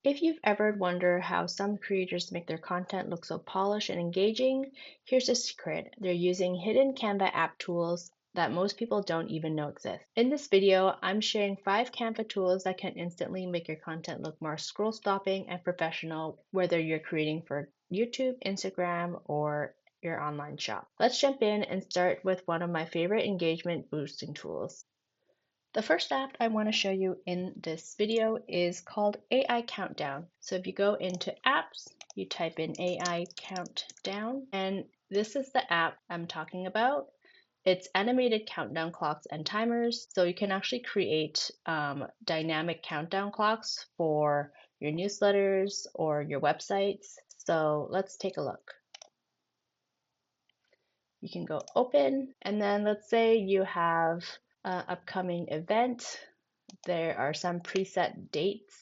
If you've ever wondered how some creators make their content look so polished and engaging, here's a secret. They're using hidden Canva app tools that most people don't even know exist. In this video, I'm sharing 5 Canva tools that can instantly make your content look more scroll-stopping and professional, whether you're creating for YouTube, Instagram, or your online shop. Let's jump in and start with one of my favorite engagement boosting tools. The first app I want to show you in this video is called AI Countdown. So if you go into apps, you type in AI Countdown, and this is the app I'm talking about. It's animated countdown clocks and timers, so you can actually create dynamic countdown clocks for your newsletters or your websites. So let's take a look. You can go open, and then let's say you have an upcoming event. There are some preset dates,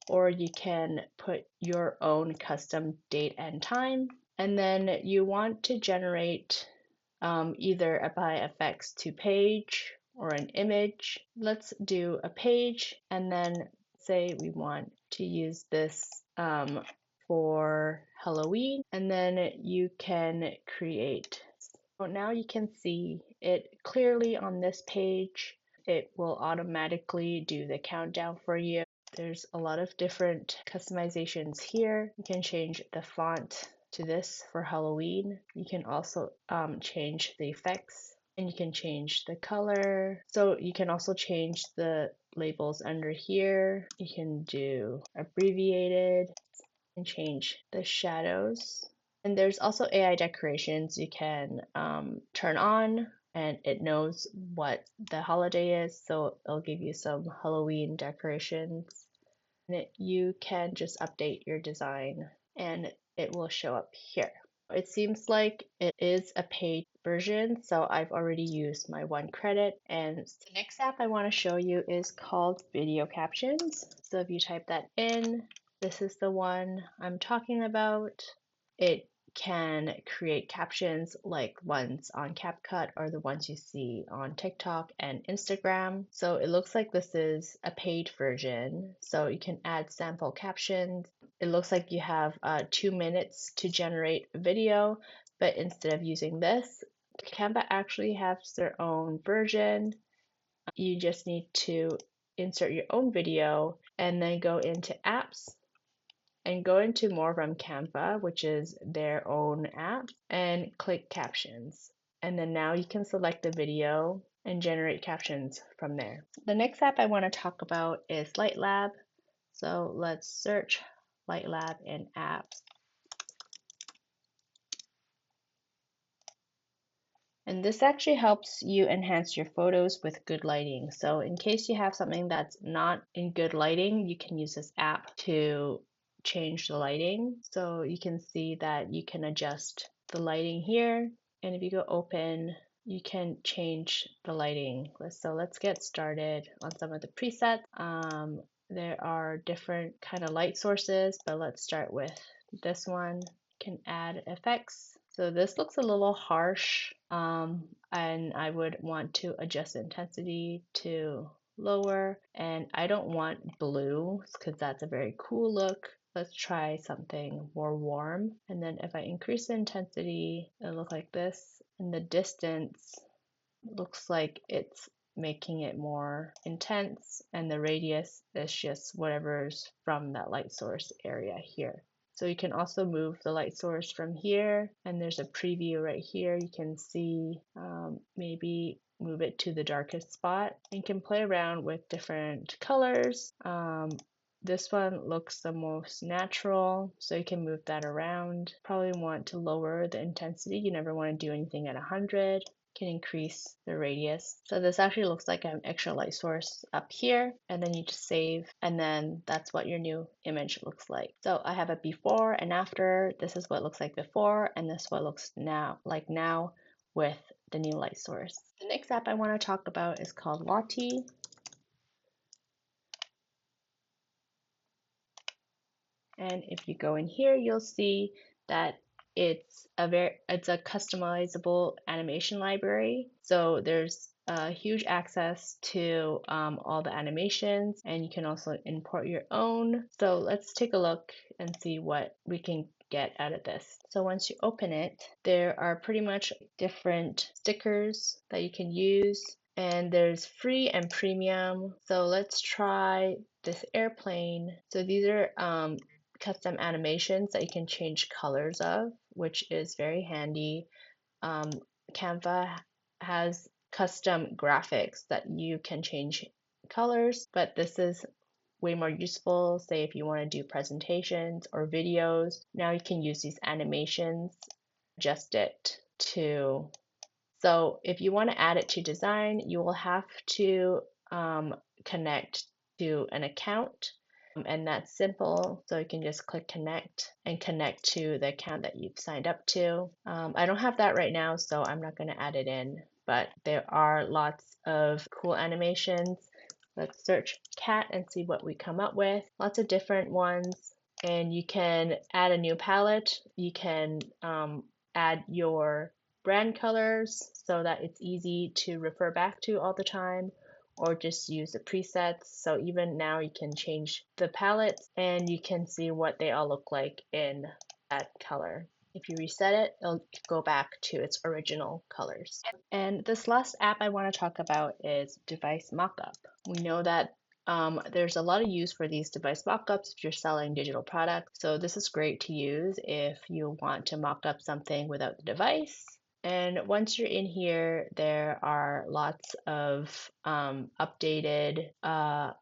or you can put your own custom date and time. And then you want to generate either apply effects to page or an image. Let's do a page, and then say we want to use this for Halloween, and then you can create. So now you can see it clearly on this page. It will automatically do the countdown for you. There's a lot of different customizations here. You can change the font to this for Halloween. You can also change the effects, and you can change the color. So you can also change the labels under here. You can do abbreviated and change the shadows. And there's also AI decorations you can turn on, and it knows what the holiday is, so it'll give you some Halloween decorations. And you can just update your design, and it will show up here. It seems like it is a paid version, so I've already used my 1 credit. And the next app I want to show you is called Video Captions. So if you type that in, this is the one I'm talking about. It can create captions like ones on CapCut or the ones you see on TikTok and Instagram. So it looks like this is a paid version. So you can add sample captions. It looks like you have 2 minutes to generate a video, but instead of using this, Canva actually has their own version. You just need to insert your own video and then go into apps and go into more from Canva, which is their own app, and click captions. And then now you can select the video and generate captions from there. The next app I want to talk about is LightLab. So let's search LightLab in apps. And this actually helps you enhance your photos with good lighting. So in case you have something that's not in good lighting, you can use this app to change the lighting. So you can see that you can adjust the lighting here. And if you go open, you can change the lighting. So let's get started on some of the presets. There are different kind of light sources, but let's start with this one. You can add effects. So this looks a little harsh, and I would want to adjust the intensity to lower. And I don't want blue because that's a very cool look. Let's try something more warm. And then if I increase the intensity, it'll look like this. And the distance looks like it's making it more intense, and the radius is just whatever's from that light source area here. So you can also move the light source from here, and there's a preview right here. You can see maybe move it to the darkest spot, and can play around with different colors. This one looks the most natural, so you can move that around. Probably want to lower the intensity. You never want to do anything at 100. Can increase the radius. So this actually looks like an extra light source up here, and then you just save, and then that's what your new image looks like. So I have a before and after. This is what it looks like before, and this is what it looks now with the new light source. The next app I want to talk about is called Lottie. And if you go in here, you'll see that it's a customizable animation library. So there's huge access to all the animations, and you can also import your own. So let's take a look and see what we can get out of this. So once you open it, there are pretty much different stickers that you can use, and there's free and premium. So let's try this airplane. So these are custom animations that you can change colors of, which is very handy. Canva has custom graphics that you can change colors, but this is way more useful. Say if you want to do presentations or videos, now you can use these animations, adjust it to. So if you want to add it to design, you will have to connect to an account, and that's simple. So you can just click connect and connect to the account that you've signed up to. I don't have that right now, so I'm not going to add it in, but there are lots of cool animations. Let's search cat and see what we come up with. Lots of different ones, and you can add a new palette. You can add your brand colors so that it's easy to refer back to all the time, or just use the presets. So even now you can change the palettes and you can see what they all look like in that color. If you reset it, it'll go back to its original colors. And this last app I want to talk about is Device Mockup. We know that there's a lot of use for these device mockups if you're selling digital products. So this is great to use if you want to mock up something without the device. And once you're in here, there are lots of updated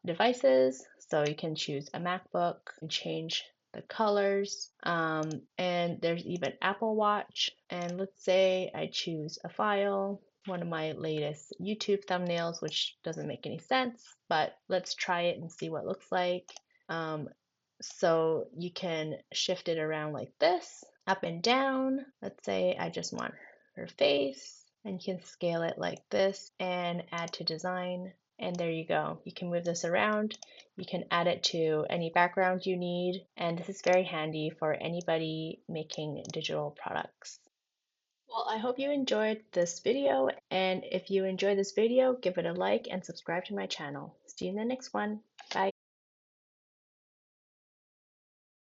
devices. So you can choose a MacBook and change the colors. And there's even Apple Watch. And let's say I choose a file, one of my latest YouTube thumbnails, which doesn't make any sense, but let's try it and see what it looks like. So you can shift it around like this, up and down. Let's say I just want her face, and you can scale it like this and add to design. And there you go. You can move this around. You can add it to any background you need. And this is very handy for anybody making digital products. Well, I hope you enjoyed this video. And if you enjoyed this video, give it a like and subscribe to my channel. See you in the next one. Bye.